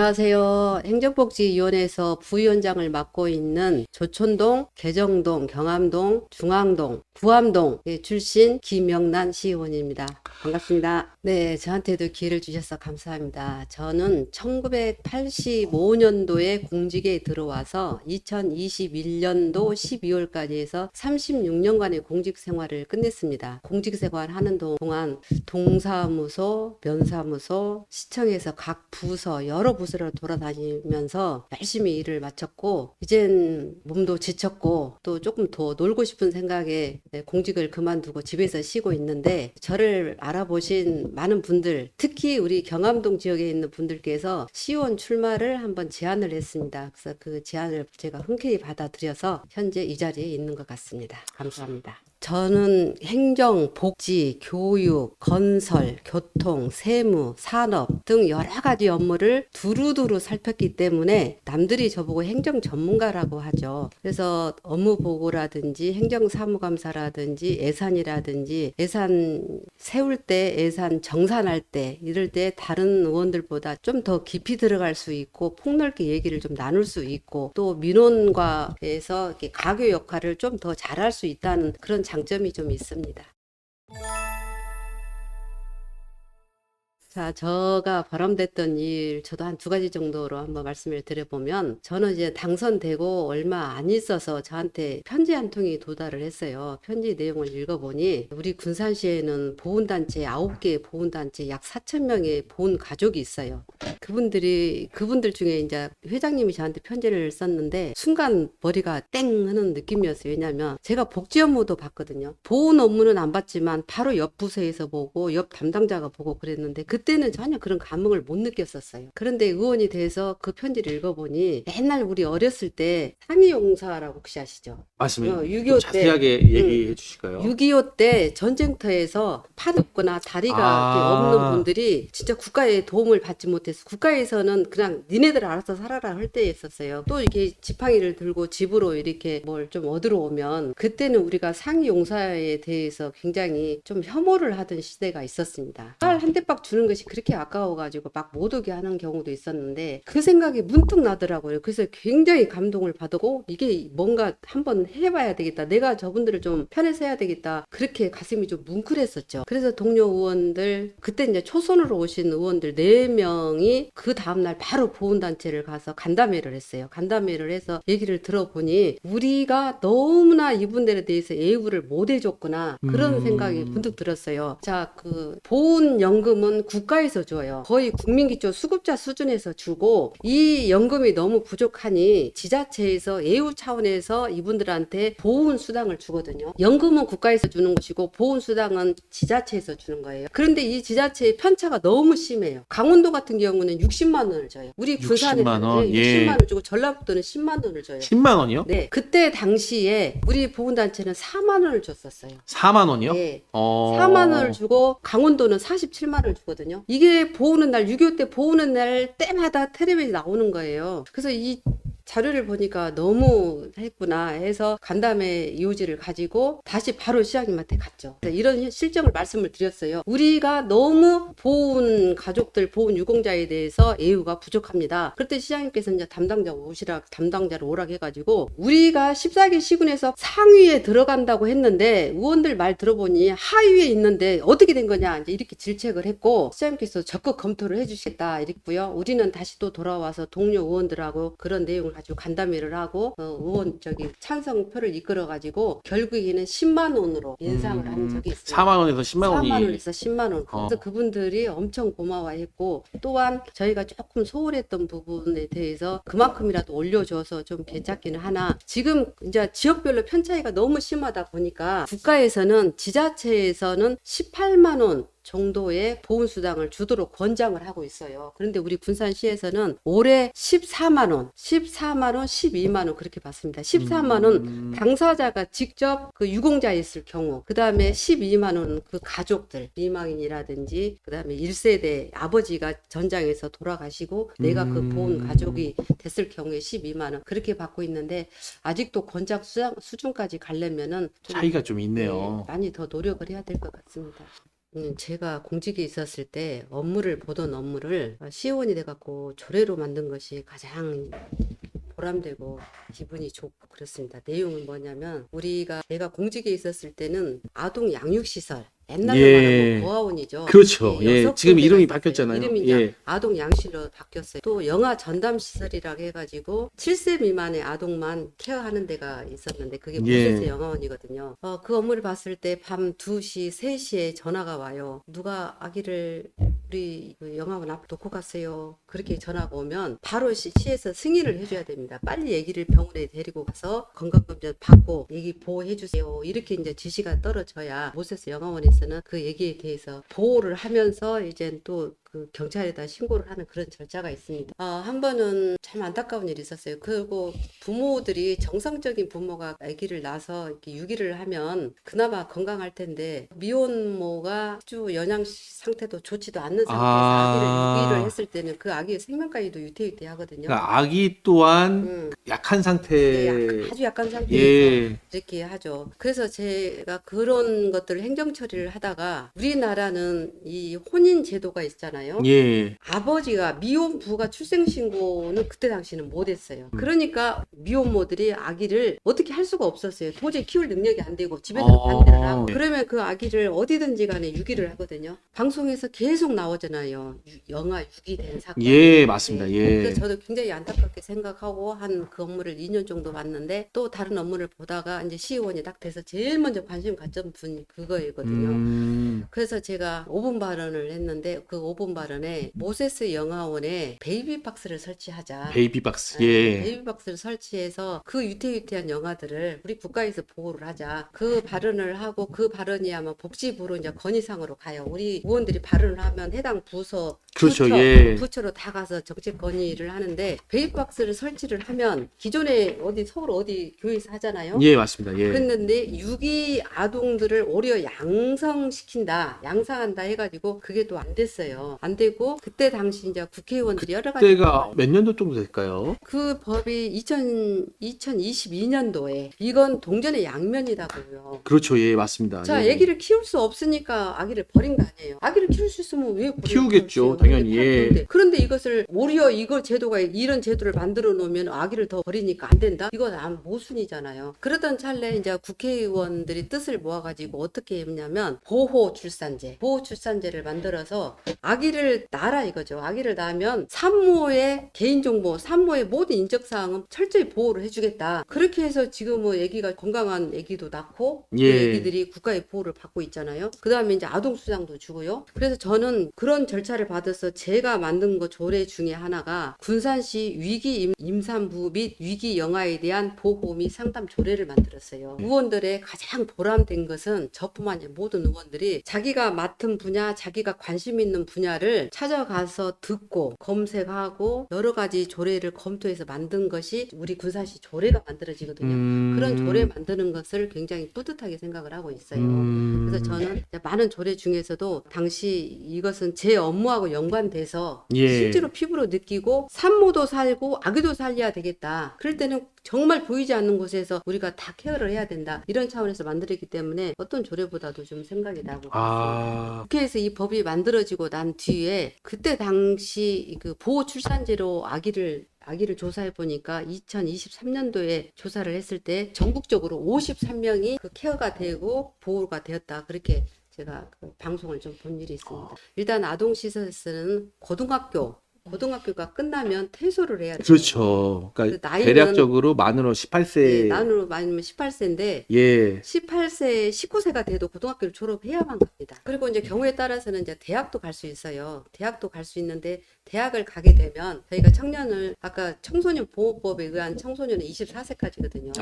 안녕하세요. 행정복지위원회에서 부위원장을 맡고 있는 조촌동, 개정동, 경암동, 중앙동, 구암동 출신 김영란 시의원입니다. 반갑습니다. 네, 저한테도 기회를 주셔서 감사합니다. 저는 1985년도에 공직에 들어와서 2021년도 12월까지 해서 36년간의 공직 생활을 끝냈습니다. 공직 생활 하는 동안 동사무소, 면사무소, 시청에서 각 부서, 여러 부서를 돌아다니면서 열심히 일을 마쳤고, 이젠 몸도 지쳤고, 또 조금 더 놀고 싶은 생각에 공직을 그만두고 집에서 쉬고 있는데, 저를 알아보신 많은 분들, 특히 우리 경암동 지역에 있는 분들께서 시의원 출마를 한번 제안을 했습니다. 그래서 그 제안을 제가 흔쾌히 받아들여서 현재 이 자리에 있는 것 같습니다. 감사합니다. 저는 행정, 복지, 교육, 건설, 교통, 세무, 산업 등 여러 가지 업무를 두루두루 살폈기 때문에 남들이 저보고 행정 전문가라고 하죠. 그래서 업무 보고라든지 행정사무감사라든지 예산이라든지 예산 세울 때, 예산 정산할 때 이럴 때 다른 의원들보다 좀 더 깊이 들어갈 수 있고 폭넓게 얘기를 좀 나눌 수 있고 또 민원과에서 이렇게 가교 역할을 좀 더 잘할 수 있다는 그런 장점이 좀 있습니다. 자, 제가 바람됐던 일, 저도 한 두 가지 정도로 한번 말씀을 드려보면, 저는 이제 당선되고 얼마 안 있어서 저한테 편지 한 통이 도달을 했어요. 편지 내용을 읽어보니, 우리 군산시에는 보훈단체, 9개의 보훈단체 약 4천 명의 보훈 가족이 있어요. 그분들 중에 이제 회장님이 저한테 편지를 썼는데, 순간 머리가 땡 하는 느낌이었어요. 왜냐면, 제가 복지 업무도 봤거든요. 보훈 업무는 안 봤지만, 바로 옆 부서에서 보고, 옆 담당자가 보고 그랬는데, 그때는 전혀 그런 감흥을 못 느꼈었어요. 그런데 의원이 돼서 그 편지를 읽어보니 옛날 우리 어렸을 때 상이용사라고 혹시 아시죠? 맞습니다. 좀 6.25 때, 자세하게 얘기해 주실까요? 6.25 때 전쟁터에서 팔이 없거나 다리가 이렇게 없는 아, 분들이 진짜 국가의 도움을 받지 못해서 국가에서는 그냥 니네들 알아서 살아라 할 때였었어요. 또 이렇게 지팡이를 들고 집으로 이렇게 뭘 좀 얻으러 오면 그때는 우리가 상용사에 대해서 굉장히 좀 혐오를 하던 시대가 있었습니다. 딸 한 대박 주는 것이 그렇게 아까워가지고 막 못 오게 하는 경우도 있었는데 그 생각이 문득 나더라고요. 그래서 굉장히 감동을 받고 이게 뭔가 한번 해봐야 되겠다. 내가 저분들을 좀 편에서 해야 되겠다. 그렇게 가슴이 좀 뭉클했었죠. 그래서 동료 의원들 그때 이제 초선으로 오신 의원들 4명이 그 다음날 바로 보훈단체를 가서 간담회를 했어요. 간담회를 해서 얘기를 들어보니 우리가 너무나 이분들에 대해서 예우를 못 해줬구나. 그런 생각이 문득 들었어요. 자, 그 보훈연금은 국가에서 줘요. 거의 국민기초 수급자 수준에서 주고 이 연금이 너무 부족하니 지자체에서 예우 차원에서 이분들한테 보훈수당을 주거든요. 연금은 국가에서 주는 것이고 보훈수당은 지자체에서 주는 거예요. 그런데 이 지자체의 편차가 너무 심해요. 강원도 같은 경우는 60만 원을 줘요. 우리 60만 원. 60만 예. 원 주고 전라북도는 10만 원을 줘요. 10만 원이요? 네, 그때 당시에 우리 보훈단체는 4만 원을 줬었어요. 4만 원이요? 예. 4만 원을 주고 강원도는 47만 원을 주거든요. 이게 보오는 날, 6.25 때 보오는 날 때마다 텔레비전에 나오는 거예요. 그래서 이 자료를 보니까 너무 했구나 해서 간담회 요지를 가지고 다시 바로 시장님한테 갔죠. 이런 실정을 말씀을 드렸어요. 우리가 너무 보훈 가족들, 보훈 유공자에 대해서 예우가 부족합니다. 그때 시장님께서 이제 담당자를 오라고 해가지고 우리가 14개 시군에서 상위에 들어간다고 했는데 의원들 말 들어보니 하위에 있는데 어떻게 된 거냐 이제 이렇게 질책을 했고 시장님께서 적극 검토를 해주시겠다 이랬고요. 우리는 다시 또 돌아와서 동료 의원들하고 그런 내용을 가지고 간담회를 하고 의원 찬성표를 이끌어 가지고 결국에는 10만 원으로 인상을 한 적이 있어요. 4만 원에서 10만 원이. 4만 원에서 10만 원. 그래서 그분들이 엄청 고마워했고 또한 저희가 조금 소홀했던 부분에 대해서 그만큼이라도 올려줘서 좀 괜찮기는 하나 지금 이제 지역별로 편차이가 너무 심하다 보니까 국가에서는 지자체에서는 18만 원 정도의 보훈수당을 주도록 권장을 하고 있어요. 그런데 우리 군산시에서는 올해 14만 원, 12만 원 그렇게 받습니다. 14만 원 당사자가 직접 그 유공자였을 경우, 그 다음에 12만 원은 그 가족들, 미망인이라든지, 그 다음에 1세대 아버지가 전장에서 돌아가시고 내가 그 보훈 가족이 됐을 경우에 12만 원 그렇게 받고 있는데 아직도 권장 수준까지 가려면은 차이가 좀 있네요. 많이 더 노력을 해야 될 것 같습니다. 제가 공직에 있었을 때 업무를 보던 업무를 시의원이 돼갖고 조례로 만든 것이 가장 보람되고 기분이 좋고 그렇습니다. 내용은 뭐냐면 내가 공직에 있었을 때는 아동 양육시설 옛날로 예. 말하면 고아원이죠. 그렇죠. 예. 6 지금 군데가 이름이 있었어요. 바뀌었잖아요. 이름이 이제 예. 아동 양실로 바뀌었어요. 또 영아 전담 시설이라고 해가지고 7세 미만의 아동만 케어하는 데가 있었는데 그게 모세스 예. 영아원이거든요. 그 업무를 봤을 때 밤 2시, 3시에 전화가 와요. 누가 아기를 우리 그 영아원 앞 놓고 갔어요. 그렇게 전화가 오면 바로 시에서 승인을 해줘야 됩니다. 빨리 아기를 병원에 데리고 가서 건강검진 받고 아기 보호해 주세요. 이렇게 이제 지시가 떨어져야 모세스 영아원에서는 그 아기에 대해서 보호를 하면서 이제 또 그 경찰에다 신고를 하는 그런 절차가 있습니다. 한 번은 참 안타까운 일이 있었어요. 그리고 부모들이 정상적인 부모가 아기를 낳아서 이렇게 유기를 하면 그나마 건강할 텐데 미혼모가 아주 영양 상태도 좋지도 않는 상태에서 아기를 유기를 했을 때는 그 아기의 생명까지도 유태유태하거든요. 그러니까 아기 또한 음. 약한 상태. 아주 약한 상태에서 예. 이렇게 하죠. 그래서 제가 그런 것들을 행정 처리를 하다가 우리나라는 이 혼인 제도가 있잖아요. 예. 아버지가 미혼부가 출생신고는 그때 당시는 못했어요. 그러니까 미혼모들이 아기를 어떻게 할 수가 없었어요. 도저히 키울 능력이 안 되고 집에서 반대를 하고 예. 그러면 그 아기를 어디든지 간에 유기를 하거든요. 방송에서 계속 나오잖아요. 영아 유기된 사건. 예, 맞습니다. 예. 그래서 저도 굉장히 안타깝게 생각하고 한 그 업무를 2년 정도 봤는데 또 다른 업무를 보다가 이제 시의원이 딱 돼서 제일 먼저 관심 갖던 분이 그거이거든요. 그래서 제가 5분 발언을 했는데 그 5분 발언에 모세스 영아원에 베이비박스를 설치하자. 베이비박스. 네, 예. 베이비박스를 설치해서 그 유태유태한 영아들을 우리 국가에서 보호를 하자. 그 발언을 하고 그 발언이 아마 복지부로 이제 건의상으로 가요. 우리 의원들이 발언을 하면 해당 부서 그렇죠. 부처, 예. 부처로 다 가서 정책 건의를 하는데 베이비박스를 설치를 하면 기존에 어디 서울 어디 교회에서 하잖아요. 예, 맞습니다. 예. 그랬는데 유기 아동들을 오히려 양성시킨다, 양상한다 해가지고 그게 또 안 됐어요. 안 되고 그때 당시 이제 국회의원들이 여러 가지 그때가 몇 년도 정도 될까요? 그 법이 2022년도에 이건 동전의 양면이라고요. 그렇죠. 예, 맞습니다. 자, 예. 아기를 키울 수 없으니까 아기를 버린 거 아니에요. 아기를 키울 수 있으면 왜 버려요? 키우겠죠, 그렇지. 당연히. 예. 그런데 이것을 오히려 이걸 제도가 이런 제도를 만들어 놓으면 아기를 더 버리니까 안 된다. 이건 모순이잖아요. 그러던 찰나에 이제 국회의원들이 뜻을 모아가지고 어떻게 했냐면 보호 출산제를 만들어서 아기를 낳아라 이거죠. 아기를 낳으면 산모의 개인정보, 산모의 모든 인적사항은 철저히 보호를 해주겠다. 그렇게 해서 지금은 아기가 건강한 아기도 낳고 그 예. 아기들이 국가의 보호를 받고 있잖아요. 그 다음에 이제 아동수당도 주고요. 그래서 저는 그런 절차를 받아서 제가 만든 거 조례 중에 하나가 군산시 위기 임산부 및 위기 영아에 대한 보호 및 상담 조례를 만들었어요. 의원들의 가장 보람된 것은 저뿐만 아니라 모든 의원들이 자기가 맡은 분야, 자기가 관심 있는 분야를 찾아가서 듣고 검색하고 여러 가지 조례를 검토해서 만든 것이 우리 군산시 조례가 만들어지거든요. 그런 조례 만드는 것을 굉장히 뿌듯하게 생각을 하고 있어요. 그래서 저는 많은 조례 중에서도 당시 이것은 제 업무하고 연관돼서 예. 실제로 피부로 느끼고 산모도 살고 아기도 살려야 되겠다. 그럴 때는 정말 보이지 않는 곳에서 우리가 다 케어를 해야 된다. 이런 차원에서 만들었기 때문에 어떤 조례보다도 좀 생각이 나고 그렇습니다. 국회에서 이 법이 만들어지고 난 뒤에 그때 당시 그 보호 출산제로 아기를 조사해 보니까 2023년도에 조사를 했을 때 전국적으로 53명이 그 케어가 되고 보호가 되었다. 그렇게 제가 그 방송을 좀 본 일이 있습니다. 일단 아동시설에서는 고등학교가 끝나면 퇴소를 해야 돼요. 그렇죠. 그러니까 대략적으로 만으로 18세. 만으로 많으면 18세인데 예. 18세, 19세가 돼도 고등학교를 졸업해야만 갑니다. 그리고 이제 경우에 따라서는 이제 대학도 갈 수 있어요. 대학도 갈 수 있는데 대학을 가게 되면 저희가 청년을 아까 청소년 보호법에 의한 청소년은 24세까지거든요.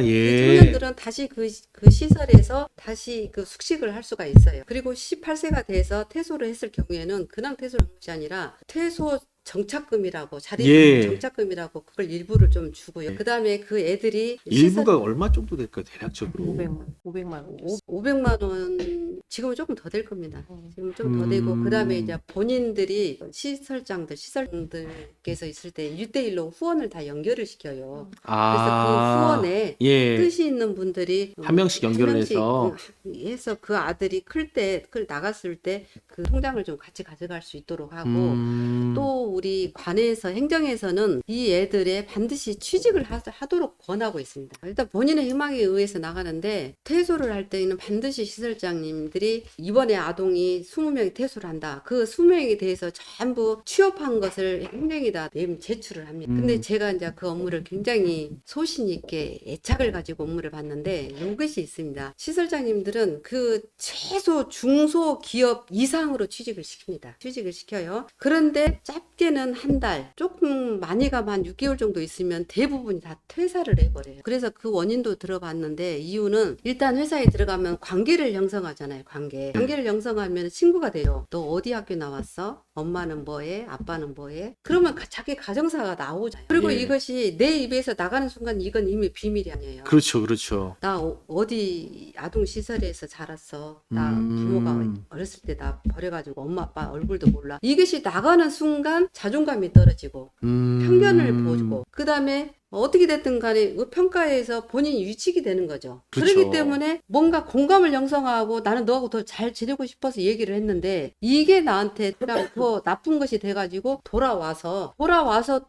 예. 청년들은 다시 그 시설에서 다시 그 숙식을 할 수가 있어요. 그리고 18세가 돼서 퇴소를 했을 경우에는 그냥 퇴소를 한 것이 아니라 퇴소 정착금이라고 자리 정착금이라고 그걸 일부를 좀 주고요. 그다음에 그 애들이 일부가 얼마 정도 될까요? 대략적으로 500만 원. 500만 원 지금은 조금 더 될 겁니다. 지금 좀 더 되고 그다음에 이제 본인들이 시설장들께서 있을 때 1대1로 후원을 다 연결을 시켜요. 그래서 그 후원에 예. 뜻이 있는 분들이 한 명씩 연결을 해서 해서 그 아들이 클 나갔을 때 그 통장을 좀 같이 가져갈 수 있도록 하고 또 우리 관에서 행정에서는 이 애들의 반드시 취직을 하도록 권하고 있습니다. 일단 본인의 희망에 의해서 나가는데 퇴소를 할 때에는 반드시 시설장님들이 이번에 아동이 20명이 퇴소를 한다. 그 20명에 대해서 전부 취업한 것을 행정에다 제출을 합니다. 근데 제가 이제 그 업무를 굉장히 소신 있게 애착을 가지고 업무를 봤는데 이것이 있습니다. 시설장님들은 그 최소 중소 기업 이상으로 취직을 시켜요. 그런데 짧게는 한 달, 조금 많이 가면 한 6개월 정도 있으면 대부분이 다 퇴사를 해버려요. 그래서 그 원인도 들어봤는데 이유는 일단 회사에 들어가면 관계를 형성하잖아요. 관계를 형성하면 친구가 돼요. 너 어디 학교 나왔어? 엄마는 뭐해? 아빠는 뭐해? 그러면 자기 가정사가 나오잖아요. 그리고 예. 이것이 내 입에서 나가는 순간 이건 이미 비밀이 아니에요. 그렇죠. 나 어디 아동시설에서 자랐어. 나 부모가 어렸을 때 나 버려가지고 엄마 아빠 얼굴도 몰라. 이것이 나가는 순간 자존감이 떨어지고 편견을 보고 그 다음에 어떻게 됐든 간에 그 평가에서 본인이 위축이 되는 거죠. 그렇죠. 그렇기 때문에 뭔가 공감을 형성하고 나는 너하고 더 잘 지내고 싶어서 얘기를 했는데 이게 나한테 그냥 더 나쁜 것이 돼가지고 돌아와서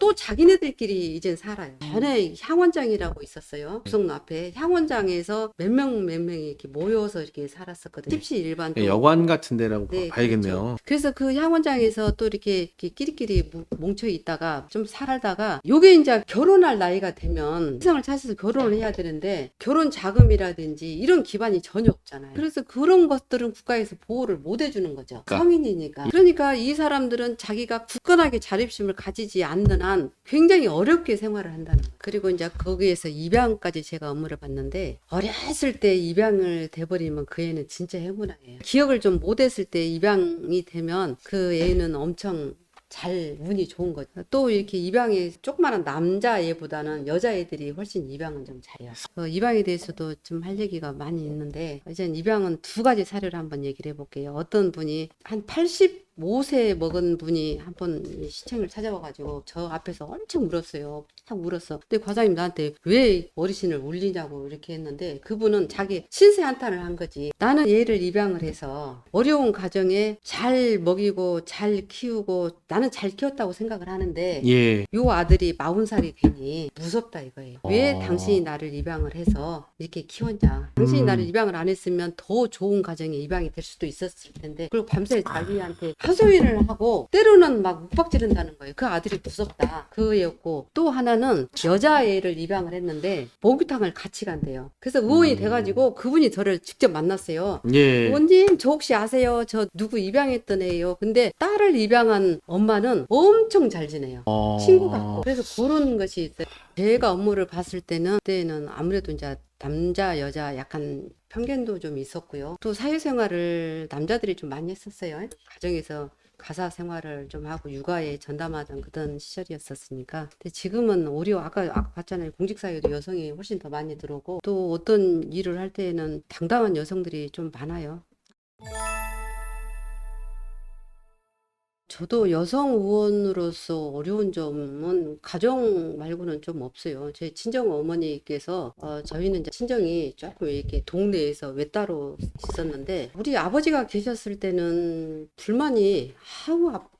또 자기네들끼리 이젠 살아요. 전에 향원장이라고 있었어요. 구성로 앞에 향원장에서 몇 명이 이렇게 모여서 이렇게 살았었거든요. 십시일반 여관 같은 데라고 네, 봐야겠네요. 그렇죠. 그래서 그 향원장에서 또 이렇게 끼리끼리 뭉쳐 있다가 좀 살다가 요게 이제 결혼할 나이가 되면 세상을 찾아서 결혼을 해야 되는데 결혼 자금이라든지 이런 기반이 전혀 없잖아요. 그래서 그런 것들은 국가에서 보호를 못 해주는 거죠. 성인이니까. 그러니까 이 사람들은 자기가 굳건하게 자립심을 가지지 않는 한 굉장히 어렵게 생활을 한다는 거예요. 그리고 이제 거기에서 입양까지 제가 업무를 봤는데 어렸을 때 입양을 돼버리면 그 애는 진짜 행운아예요. 기억을 좀 못했을 때 입양이 되면 그 애는 엄청 잘 운이 좋은 거죠. 또 이렇게 입양이 조그마한 남자애보다는 여자애들이 훨씬 입양은 좀 잘해요. 입양에 대해서도 좀 할 얘기가 많이 있는데 이제 입양은 두 가지 사례를 한번 얘기를 해볼게요. 어떤 분이 한 85세 먹은 분이 한 번 시청을 찾아와가지고 저 앞에서 엄청 울었어요. 딱 울었어. 근데 과장님 나한테 왜 어르신을 울리냐고 이렇게 했는데 그분은 자기 신세 한탄을 한 거지. 나는 얘를 입양을 해서 어려운 가정에 잘 먹이고 잘 키우고 나는 잘 키웠다고 생각을 하는데 예. 요 아들이 40살이 되니 무섭다 이거예요. 왜 당신이 나를 입양을 해서 이렇게 키웠냐. 당신이 나를 입양을 안 했으면 더 좋은 가정에 입양이 될 수도 있었을 텐데 그리고 밤새 자기한테 하소연을 하고 때로는 막 윽박지른다는 거예요. 그 아들이 무섭다. 그였고 또 하나는 여자애를 입양을 했는데 목욕탕을 같이 간대요. 그래서 의원이 돼가지고 그분이 저를 직접 만났어요. 예. 의원님 저 혹시 아세요? 저 누구 입양했던 애예요. 근데 딸을 입양한 엄마는 엄청 잘 지내요. 친구 같고. 그래서 그런 것이 있어요. 제가 업무를 봤을 때는 그때는 아무래도 이제 남자 여자 약간 편견도 좀 있었고요. 또 사회생활을 남자들이 좀 많이 했었어요. 가정에서 가사 생활을 좀 하고 육아에 전담하던 그런 시절이었었으니까. 근데 지금은 오히려 아까 봤잖아요. 공직사회도 여성이 훨씬 더 많이 들어오고 또 어떤 일을 할 때에는 당당한 여성들이 좀 많아요. 저도 여성 의원으로서 어려운 점은 가정 말고는 좀 없어요. 제 친정 어머니께서 저희는 이제 친정이 조금 이렇게 동네에서 외따로 있었는데 우리 아버지가 계셨을 때는 불만이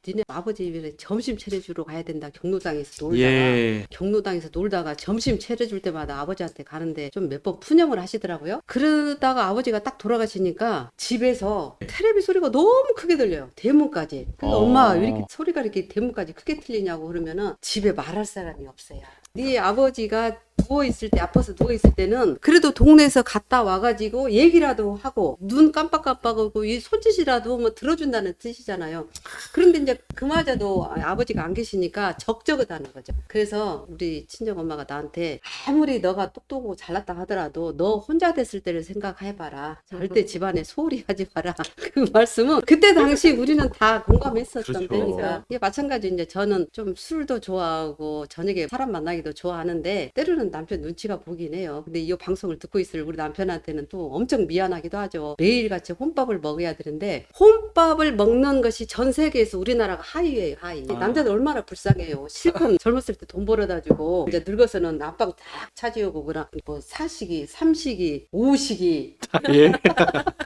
니네 아버지 왜 점심 차려주러 가야 된다. 경로당에서 놀다가 경로당에서 놀다가 점심 차려줄 때마다 아버지한테 가는데 좀 몇 번 푸념을 하시더라고요. 그러다가 아버지가 딱 돌아가시니까 집에서 텔레비 소리가 너무 크게 들려요. 대문까지. 그래서 엄마 왜 이렇게 소리가 이렇게 대문까지 크게 들리냐고 그러면은 집에 말할 사람이 없어요. 네 아버지가 누워있을 때 아파서 누워있을 때는 그래도 동네에서 갔다 와가지고 얘기라도 하고 눈 깜빡깜빡하고 이 손짓이라도 뭐 들어준다는 뜻이잖아요. 그런데 이제 그마저도 아버지가 안 계시니까 적적하다는 거죠. 그래서 우리 친정엄마가 나한테 아무리 너가 똑똑하고 잘났다 하더라도 너 혼자 됐을 때를 생각해봐라. 절대 집안에 소홀히 하지 마라. 그 말씀은 그때 당시 우리는 다 공감했었던 때니까. 마찬가지 이제 저는 좀 술도 좋아하고 저녁에 사람 만나기도 좋아하는데 때로는 남편 눈치가 보긴 해요. 근데 이 방송을 듣고 있을 우리 남편한테는 또 엄청 미안하기도 하죠. 매일같이 혼밥을 먹어야 되는데 혼밥을 먹는 것이 전 세계에서 우리나라가 하위예요, 하위. 남자들 얼마나 불쌍해요. 실컷 젊었을 때 돈 벌어다 주고 이제 늙어서는 안방 딱 차지하고 그냥 뭐 4식이, 3식이, 5식이. 예.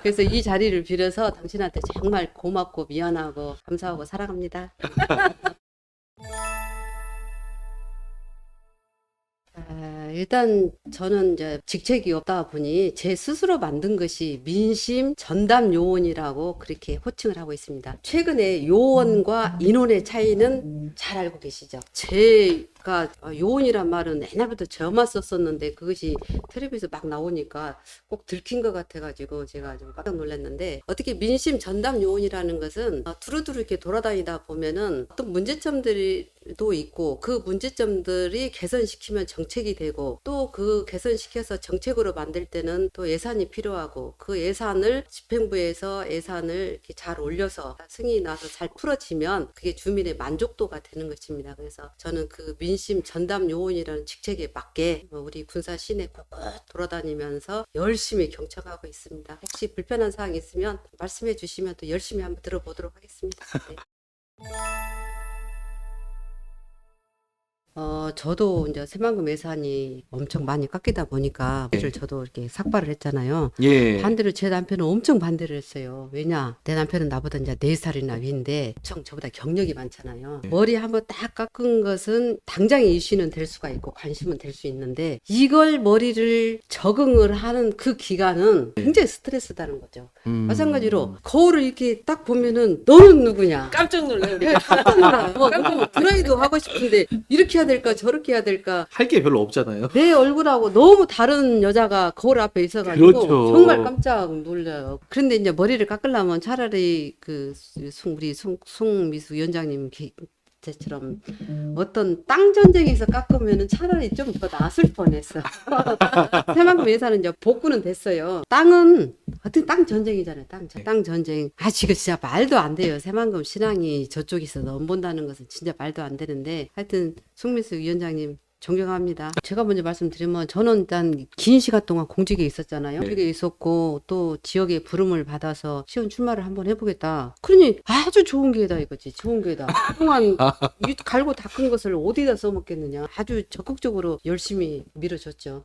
그래서 이 자리를 빌어서 당신한테 정말 고맙고 미안하고 감사하고 사랑합니다. 일단 저는 이제 직책이 없다 보니 제 스스로 만든 것이 민심 전담 요원이라고 그렇게 호칭을 하고 있습니다. 최근에 요원과 인원의 차이는 잘 알고 계시죠? 제가 요원이란 말은 옛날부터 저만 썼었는데 그것이 텔레비에서 막 나오니까 꼭 들킨 것 같아가지고 제가 좀 깜짝 놀랐는데, 어떻게 민심 전담 요원이라는 것은 두루두루 이렇게 돌아다니다 보면은 어떤 문제점들이 도 있고 그 문제점들이 개선시키면 정책이 되고 또 그 개선시켜서 정책으로 만들 때는 또 예산이 필요하고 그 예산을 집행부에서 예산을 이렇게 잘 올려서 승인이 나서 잘 풀어지면 그게 주민의 만족도가 되는 것입니다. 그래서 저는 그 민심 전담 요원이라는 직책에 맞게 우리 군사 시내 곳곳 돌아다니면서 열심히 경청하고 있습니다. 혹시 불편한 사항 있으면 말씀해 주시면 또 열심히 한번 들어보도록 하겠습니다. 네. 저도 이제 새만금 예산이 엄청 많이 깎이다 보니까 사실 저도 이렇게 삭발을 했잖아요. 예. 반대로 제 남편은 엄청 반대를 했어요. 왜냐? 내 남편은 나보다 이제 4살이나 위인데 저보다 경력이 많잖아요. 머리 한번 딱 깎은 것은 당장의 이슈는 될 수가 있고 관심은 될 수 있는데 이걸 머리를 적응을 하는 그 기간은 굉장히 스트레스다는 거죠. 마찬가지로 거울을 이렇게 딱 보면은 너는 누구냐? 깜짝 놀라요. 우리. 깜짝 놀라요. 뭐 드라이도 하고 싶은데 이렇게 해야 될까 저렇게 해야 될까, 할 게 별로 없잖아요. 내 얼굴하고 너무 다른 여자가 거울 앞에 있어가지고 그렇죠. 정말 깜짝 놀라요. 그런데 이제 머리를 깎으려면 차라리 우리 송미수 위원장님 때처럼 어떤 땅 전쟁에서 깎으면은 차라리 좀 더 나았을 뻔했어. 새만금 예산은 이제 복구는 됐어요. 땅은 어떤 땅 전쟁이잖아요. 땅 전쟁. 지금 진짜 말도 안 돼요. 새만금 신앙이 저쪽에서 넘본다는 것은 진짜 말도 안 되는데, 하여튼 송민수 위원장님 존경합니다. 제가 먼저 말씀드리면 저는 일단 긴 시간 동안 공직에 있었잖아요. 공직에 있었고 또 지역의 부름을 받아서 시원 출마를 한번 해보겠다. 그러니 아주 좋은 기회다 이거지. 좋은 기회다. 그동안 갈고 닦은 것을 어디다 써먹겠느냐. 아주 적극적으로 열심히 밀어줬죠.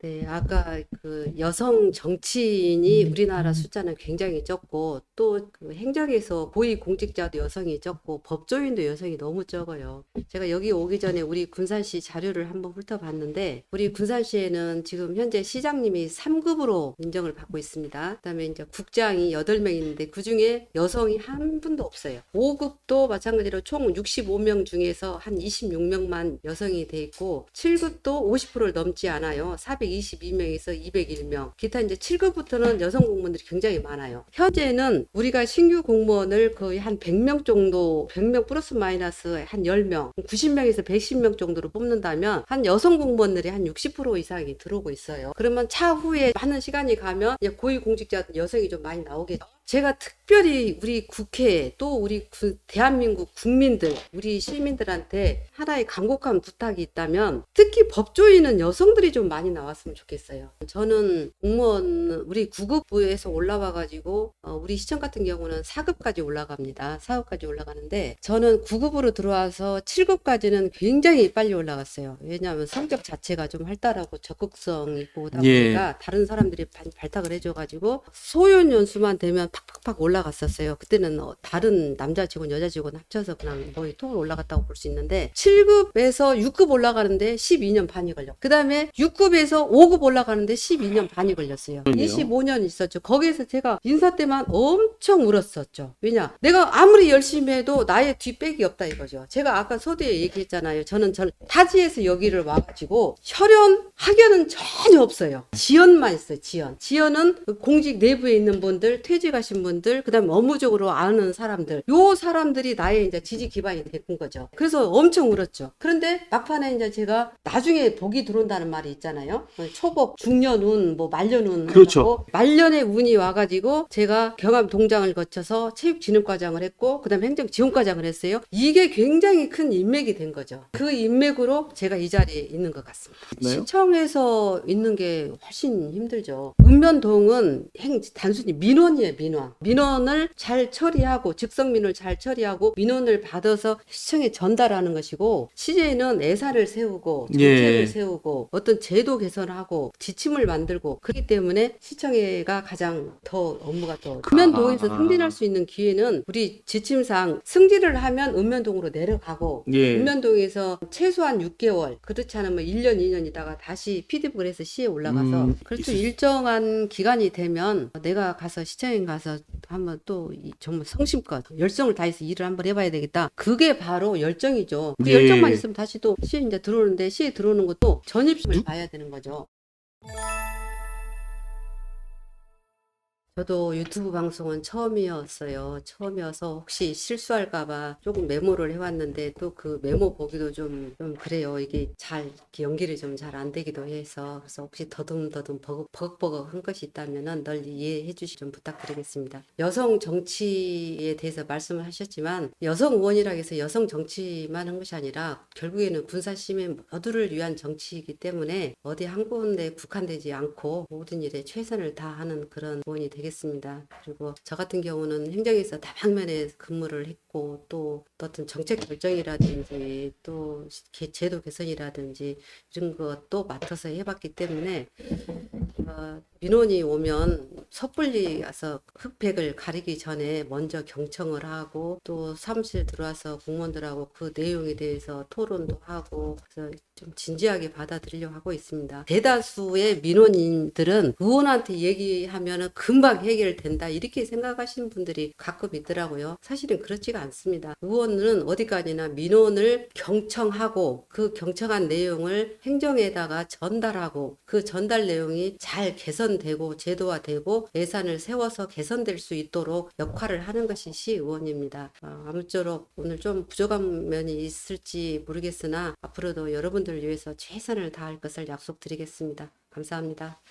네, 아까 그 여성 정치인이 우리나라 숫자는 굉장히 적고 또 그 행정에서 고위 공직자도 여성이 적고 법조인도 여성이 너무 적어요. 제가 여기 오기 전에 우리 군산시 자료를 한번 훑어봤는데 우리 군산시에는 지금 현재 시장님이 3급으로 인정을 받고 있습니다. 그다음에 이제 국장이 8명 있는데 그중에 여성이 한 분도 없어요. 5급도 마찬가지로 총 65명 중에서 한 26명만 여성이 돼 있고 7급도 50%를 넘지 않아요. 422명에서 201명. 기타 이제 7급부터는 여성 공무원들이 굉장히 많아요. 현재는 우리가 신규 공무원을 거의 한 100명 정도, 100명 플러스 마이너스 한 10명, 90명에서 110명 정도로 뽑는다면 한 여성 공무원들이 한 60% 이상이 들어오고 있어요. 그러면 차후에 많은 시간이 가면 고위 공직자 여성이 좀 많이 나오겠죠. 제가 특별히 우리 국회 또 우리 대한민국 국민들, 우리 시민들한테 하나의 간곡한 부탁이 있다면 특히 법조인은 여성들이 좀 많이 나왔으면 좋겠어요. 저는 공무원 우리 9급부에서 올라와가지고 우리 시청 같은 경우는 4급까지 올라갑니다. 4급까지 올라가는데 저는 9급으로 들어와서 7급까지는 굉장히 빨리 올라갔어요. 왜냐하면 성격 자체가 좀 활달하고 적극성이 보다 보니까 다른 사람들이 발탁을 해줘가지고 소연 연수만 되면 팍팍팍 올라갔었어요. 그때는 다른 남자 직원, 여자 직원 합쳐서 그냥 거의 톡으로 올라갔다고 볼 수 있는데 7급에서 6급 올라가는데 12년 반이 걸렸고 그 다음에 6급에서 5급 올라가는데 12년 반이 걸렸어요. 25년 있었죠. 거기에서 제가 인사 때만 엄청 울었었죠. 왜냐? 내가 아무리 열심히 해도 나의 뒷백이 없다 이거죠. 제가 아까 서두에 얘기했잖아요. 저는 타지에서 여기를 와가지고 혈연, 학연은 전혀 없어요. 지연만 있어요. 지연은 공직 내부에 있는 분들, 퇴직하신 분들 분들, 그다음에 업무적으로 아는 사람들, 요 사람들이 나의 이제 지지 기반이 된 거죠. 그래서 엄청 울었죠. 그런데 막판에 이제 제가 나중에 복이 들어온다는 말이 있잖아요. 초복, 중년운, 뭐 말년운, 그렇죠. 해갖고 말년에 운이 와가지고 제가 경암 동장을 거쳐서 체육진흥과장을 했고, 그다음에 행정지원과장을 했어요. 이게 굉장히 큰 인맥이 된 거죠. 그 인맥으로 제가 이 자리에 있는 것 같습니다. 네요? 시청에서 있는 게 훨씬 힘들죠. 읍면동은 단순히 민원이에요, 민원. 민원을 잘 처리하고, 즉석민원을 잘 처리하고, 민원을 받아서 시청에 전달하는 것이고, 시제는 예산을 세우고, 정책을 예. 세우고, 어떤 제도 개선하고, 지침을 만들고, 그렇기 때문에 시청회가 가장 더 업무가 더. 읍면동에서 승진할 수 있는 기회는 우리 지침상 승진을 하면 읍면동으로 내려가고, 예. 읍면동에서 최소한 6개월, 그렇지 않으면 1년, 2년이다가 다시 피드백을 해서 시에 올라가서, 그렇죠. 일정한 기간이 되면 내가 가서 시청에 가서 한번 또 정말 성심껏 열정을 다해서 일을 한번 해봐야 되겠다. 그게 바로 열정이죠. 그 예. 열정만 있으면 다시 또 시에 이제 들어오는데, 시에 들어오는 것도 전입심을 봐야 되는 거죠. 저도 유튜브 방송은 처음이었어요. 처음이어서 혹시 실수할까봐 조금 메모를 해왔는데, 또 그 메모 보기도 좀 그래요. 이게 잘 이렇게 연결이 좀 잘 안 되기도 해서. 그래서 혹시 더듬더듬 버벅버벅 한 것이 있다면은 널리 이해해 주시 좀 부탁드리겠습니다. 여성 정치에 대해서 말씀을 하셨지만, 여성 의원이라고 해서 여성 정치만 한 것이 아니라 결국에는 군사 시민 모두를 위한 정치이기 때문에 어디 한 군데 국한되지 않고 모든 일에 최선을 다하는 그런 의원이 되겠습니다. 그리고 저 같은 경우는 행정에서 다방면에 근무를 했고, 또 어떤 정책 결정이라든지 또 제도 개선이라든지 이런 것도 맡아서 해봤기 때문에 민원이 오면 섣불리 와서 흑백을 가리기 전에 먼저 경청을 하고, 또 사무실 들어와서 공무원들하고 그 내용에 대해서 토론도 하고, 그래서 좀 진지하게 받아들이려고 하고 있습니다. 대다수의 민원인들은 의원한테 얘기하면 금방 해결된다 이렇게 생각하시는 분들이 가끔 있더라고요. 사실은 그렇지가 않습니다. 의원은 어디까지나 민원을 경청하고, 그 경청한 내용을 행정에다가 전달하고, 그 전달 내용이 잘 개선되고 제도화되고 예산을 세워서 개선될 수 있도록 역할을 하는 것이 시의원입니다. 아무쪼록 오늘 좀 부족한 면이 있을지 모르겠으나 앞으로도 여러분들을 위해서 최선을 다할 것을 약속드리겠습니다. 감사합니다.